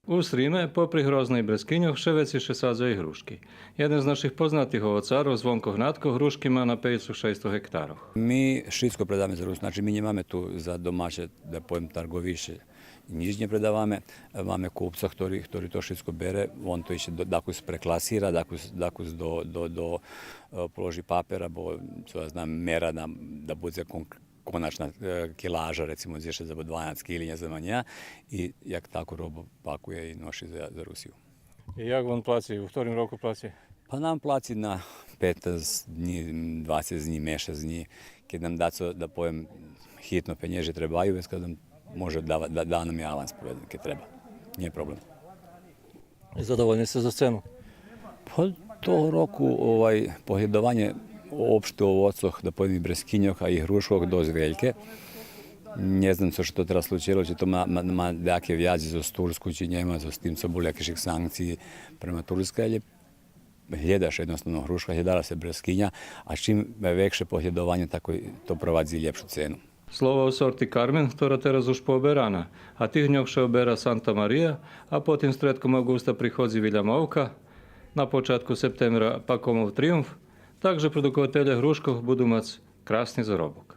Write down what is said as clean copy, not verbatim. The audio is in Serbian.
U Srime, popri hrozna i breskinjoh, še veciše sadza i hruški. Jeden z naših poznatih ovocarov, Zvonko Hnatko, hruški ima na 500-600 hektarov. Mi šitsko predavame za Rus, znači mi njimame tu za domaće, da pojem targoviše, nižnje predavame, máme kupca, ktorý to šitsko bere, on to iše, dakus preklasira, dakus do položi papera, bo, co ja znam, mera da bude konačna kilaža, recimo, zješe za 12 kilinja za manja i jak tako robu pakuje i noši za Rusiju. I jak on placi, u ktorim roku placi? Pa nam placi na 15 dni, 20 dni, mjesec dni, kad nam da pojem hitno penježe trebaju, već kad nam može da nam je avans poveden, kad treba. Nije problem. I zadovoljni ste za cenu? Pa to roku pohjedovanje opšte ovocoh, da pojem i breskinjoha i hruškog doz veljke. Ne znam co što treba slučilo, či to ma dake vjazi za Tursku, či njema, za s tim co boli jakeših sankciji prema Turska, ali hledaš jednostavno hruška, hledala se breskinja, a čim vekše pohjedovanje, tako to provadzi ljepšu cenu. Slova u sorti Carmen, ktorá teraz už pooberana, a tých dňoch še obera Santa Maria, a potom stredkom augusta prichodzi Viljamovka, na počátku septembra Pakomov triumf, takže produkovateľe hruškov budú mať krásny zarobok.